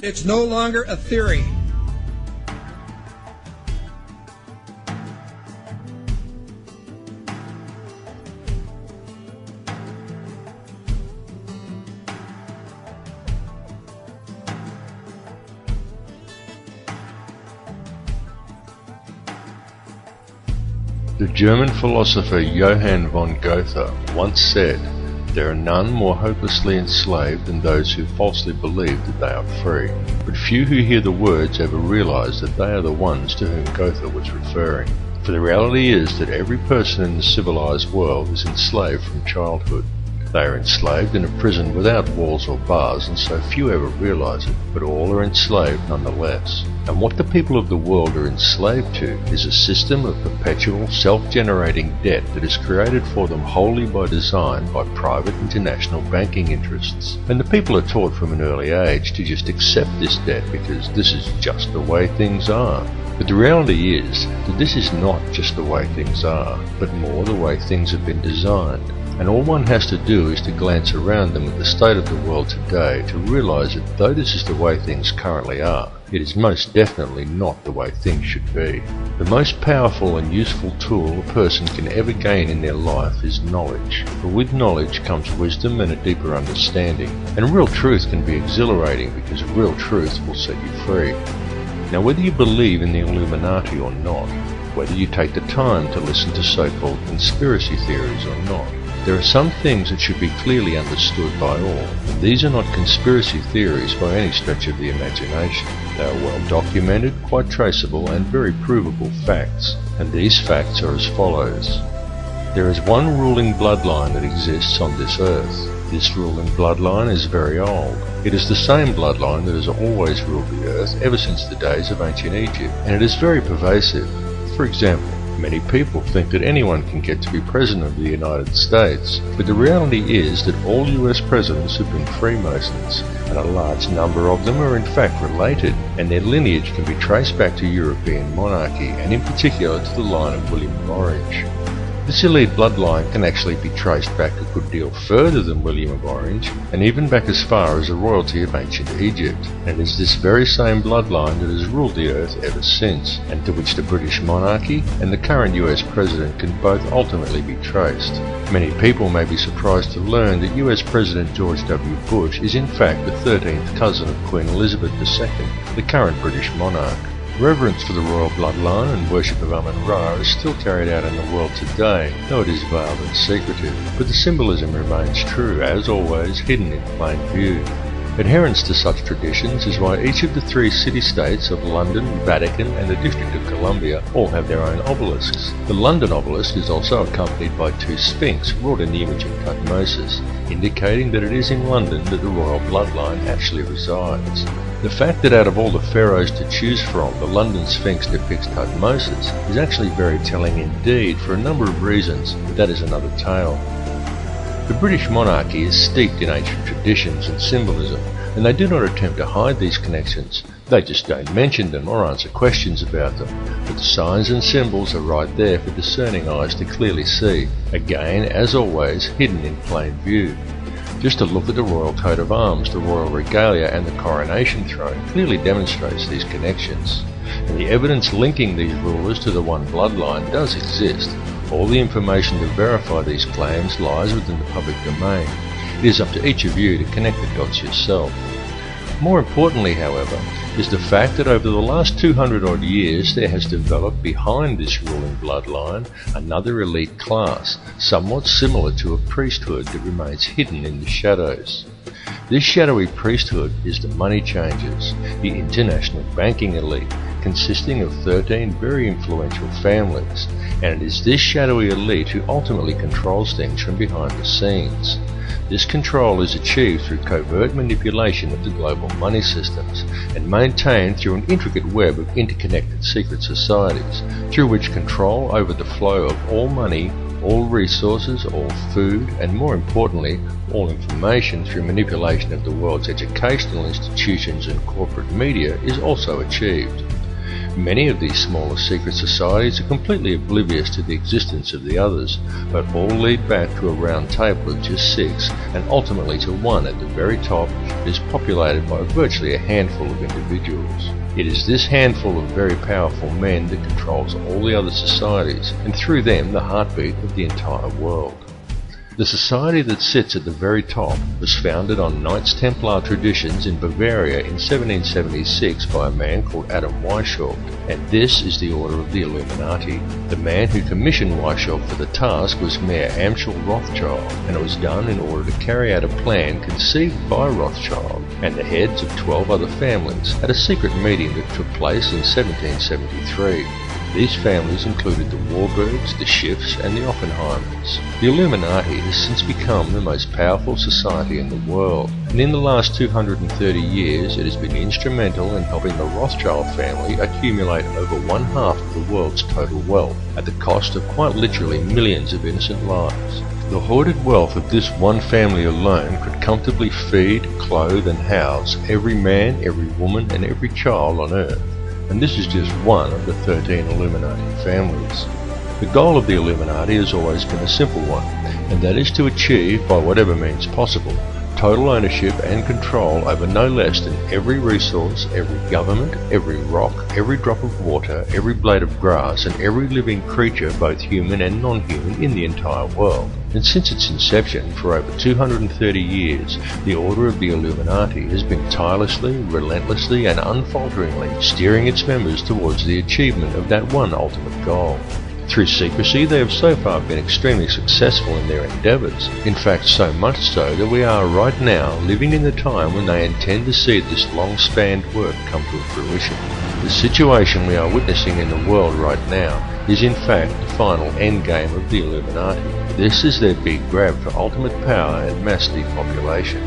It's no longer a theory. The German philosopher Johann von Goethe once said, "There are none more hopelessly enslaved than those who falsely believe that they are free." But few who hear the words ever realize that they are the ones to whom Goethe was referring. For the reality is that every person in the civilized world is enslaved from childhood. They are enslaved in a prison without walls or bars, and so few ever realize it, but all are enslaved nonetheless. And what the people of the world are enslaved to is a system of perpetual self-generating debt that is created for them wholly by design by private international banking interests. And the people are taught from an early age to just accept this debt because this is just the way things are. But the reality is that this is not just the way things are, but more the way things have been designed. And all one has to do is to glance around them at the state of the world today to realize that though this is the way things currently are, it is most definitely not the way things should be. The most powerful and useful tool a person can ever gain in their life is knowledge. For with knowledge comes wisdom and a deeper understanding. And real truth can be exhilarating because real truth will set you free. Now whether you believe in the Illuminati or not, whether you take the time to listen to so-called conspiracy theories or not, there are some things that should be clearly understood by all. And these are not conspiracy theories by any stretch of the imagination. They are well documented, quite traceable, and very provable facts. And these facts are as follows. There is one ruling bloodline that exists on this earth. This ruling bloodline is very old. It is the same bloodline that has always ruled the earth ever since the days of ancient Egypt, and it is very pervasive. For example, many people think that anyone can get to be President of the United States, but the reality is that all US presidents have been Freemasons, and a large number of them are in fact related, and their lineage can be traced back to European monarchy, and in particular to the line of William of Orange. This elite bloodline can actually be traced back a good deal further than William of Orange, and even back as far as the royalty of ancient Egypt, and it is this very same bloodline that has ruled the earth ever since, and to which the British monarchy and the current US president can both ultimately be traced. Many people may be surprised to learn that US President George W. Bush is in fact the 13th cousin of Queen Elizabeth II, the current British monarch. Reverence for the royal bloodline and worship of Amun-Ra is still carried out in the world today, though it is veiled and secretive, but the symbolism remains true, as always, hidden in plain view. Adherence to such traditions is why each of the 3 city-states of London, Vatican and the District of Columbia all have their own obelisks. The London obelisk is also accompanied by 2 sphinx wrought in the image of Tutmosis, indicating that it is in London that the royal bloodline actually resides. The fact that out of all the pharaohs to choose from, the London Sphinx depicts Tutmosis is actually very telling indeed for a number of reasons, but that is another tale. The British monarchy is steeped in ancient traditions and symbolism, and they do not attempt to hide these connections. They just don't mention them or answer questions about them, but the signs and symbols are right there for discerning eyes to clearly see, again, as always, hidden in plain view. Just a look at the royal coat of arms, the royal regalia and the coronation throne clearly demonstrates these connections. And the evidence linking these rulers to the one bloodline does exist. All the information to verify these claims lies within the public domain. It is up to each of you to connect the dots yourself. More importantly, however, is the fact that over the last 200 odd years there has developed behind this ruling bloodline another elite class, somewhat similar to a priesthood that remains hidden in the shadows. This shadowy priesthood is the money changers, the international banking elite, consisting of 13 very influential families, and it is this shadowy elite who ultimately controls things from behind the scenes. This control is achieved through covert manipulation of the global money systems and maintained through an intricate web of interconnected secret societies, through which control over the flow of all money, all resources, all food, and more importantly, all information through manipulation of the world's educational institutions and corporate media is also achieved. Many of these smaller secret societies are completely oblivious to the existence of the others, but all lead back to a round table of just 6, and ultimately to one at the very top that is populated by virtually a handful of individuals. It is this handful of very powerful men that controls all the other societies, and through them the heartbeat of the entire world. The society that sits at the very top was founded on Knights Templar traditions in Bavaria in 1776 by a man called Adam Weishaupt, and this is the Order of the Illuminati. The man who commissioned Weishaupt for the task was Mayor Amschel Rothschild, and it was done in order to carry out a plan conceived by Rothschild and the heads of 12 other families at a secret meeting that took place in 1773. These families included the Warburgs, the Schiffs, and the Oppenheimers. The Illuminati has since become the most powerful society in the world, and in the last 230 years it has been instrumental in helping the Rothschild family accumulate over 1/2 of the world's total wealth, at the cost of quite literally millions of innocent lives. The hoarded wealth of this one family alone could comfortably feed, clothe, and house every man, every woman, and every child on Earth. And this is just one of the 13 Illuminati families. The goal of the Illuminati has always been a simple one, and that is to achieve, by whatever means possible, total ownership and control over no less than every resource, every government, every rock, every drop of water, every blade of grass, and every living creature, both human and non-human, in the entire world. And since its inception, for over 230 years, the Order of the Illuminati has been tirelessly, relentlessly, and unfalteringly steering its members towards the achievement of that one ultimate goal. Through secrecy, they have so far been extremely successful in their endeavours. In fact, so much so that we are right now living in the time when they intend to see this long-spanned work come to fruition. The situation we are witnessing in the world right now is in fact the final endgame of the Illuminati. This is their big grab for ultimate power and mass depopulation.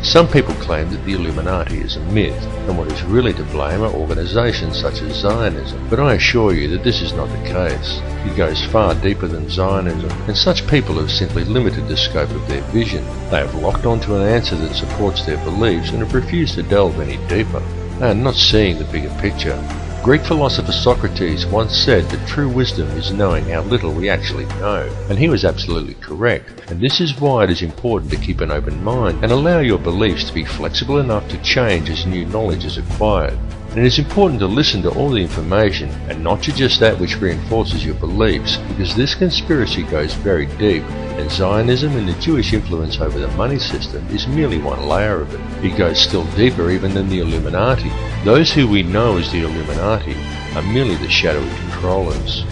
Some people claim that the Illuminati is a myth, and what is really to blame are organisations such as Zionism, but I assure you that this is not the case. It goes far deeper than Zionism, and such people have simply limited the scope of their vision. They have locked onto an answer that supports their beliefs and have refused to delve any deeper. They are not seeing the bigger picture. Greek philosopher Socrates once said that true wisdom is knowing how little we actually know, and he was absolutely correct, and this is why it is important to keep an open mind and allow your beliefs to be flexible enough to change as new knowledge is acquired. And it is important to listen to all the information and not to just that which reinforces your beliefs, because this conspiracy goes very deep, and Zionism and the Jewish influence over the money system is merely one layer of it. It goes still deeper even than the Illuminati. Those who we know as the Illuminati are merely the shadowy controllers.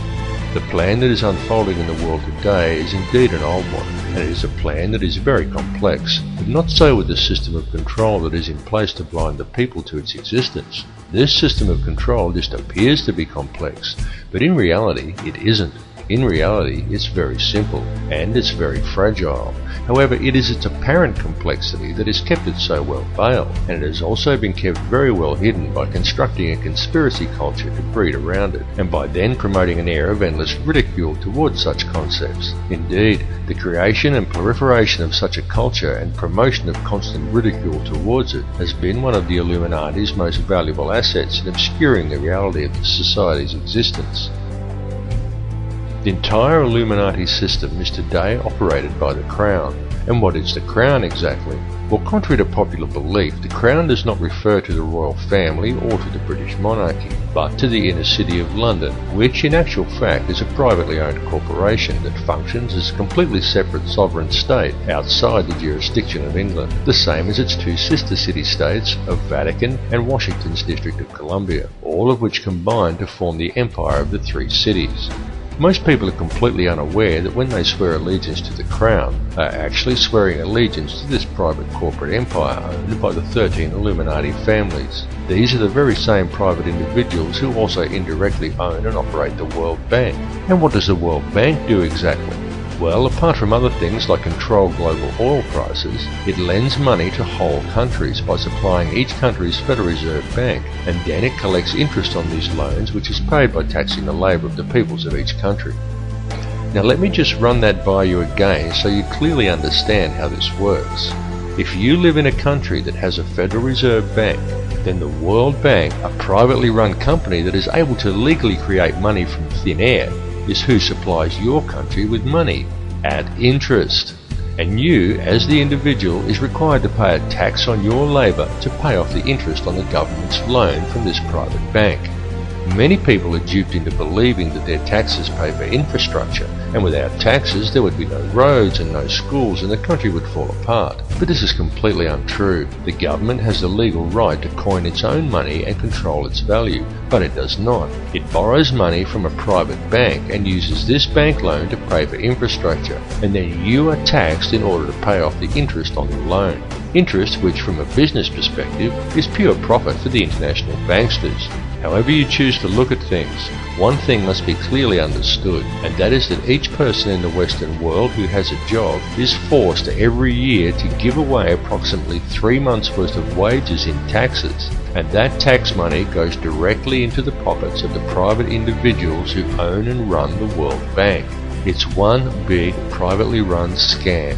The plan that is unfolding in the world today is indeed an old one, and it is a plan that is very complex, but not so with the system of control that is in place to blind the people to its existence. This system of control just appears to be complex, but in reality it isn't. In reality, it's very simple, and it's very fragile. However, it is its apparent complexity that has kept it so well veiled, and it has also been kept very well hidden by constructing a conspiracy culture to breed around it, and by then promoting an air of endless ridicule towards such concepts. Indeed, the creation and proliferation of such a culture and promotion of constant ridicule towards it has been one of the Illuminati's most valuable assets in obscuring the reality of the society's existence. The entire Illuminati system is today operated by the Crown. And what is the Crown exactly? Well, contrary to popular belief, the Crown does not refer to the royal family or to the British monarchy, but to the inner city of London, which in actual fact is a privately owned corporation that functions as a completely separate sovereign state outside the jurisdiction of England, the same as its two sister city-states of Vatican and Washington's District of Columbia, all of which combine to form the Empire of the Three Cities. Most people are completely unaware that when they swear allegiance to the Crown, they are actually swearing allegiance to this private corporate empire owned by the 13 Illuminati families. These are the very same private individuals who also indirectly own and operate the World Bank. And what does the World Bank do exactly? Well, apart from other things like control global oil prices, it lends money to whole countries by supplying each country's Federal Reserve Bank, and then it collects interest on these loans, which is paid by taxing the labour of the peoples of each country. Now let me just run that by you again so you clearly understand how this works. If you live in a country that has a Federal Reserve Bank, then the World Bank, a privately run company that is able to legally create money from thin air, is who supplies your country with money at interest. And you, as the individual, is required to pay a tax on your labour to pay off the interest on the government's loan from this private bank. Many people are duped into believing that their taxes pay for infrastructure, and without taxes there would be no roads and no schools and the country would fall apart. But this is completely untrue. The government has the legal right to coin its own money and control its value, but it does not. It borrows money from a private bank and uses this bank loan to pay for infrastructure, and then you are taxed in order to pay off the interest on the loan. Interest which, from a business perspective, is pure profit for the international banksters. However you choose to look at things, one thing must be clearly understood, and that is that each person in the Western world who has a job is forced every year to give away approximately 3 months' worth of wages in taxes, and that tax money goes directly into the pockets of the private individuals who own and run the World Bank. It's one big privately run scam.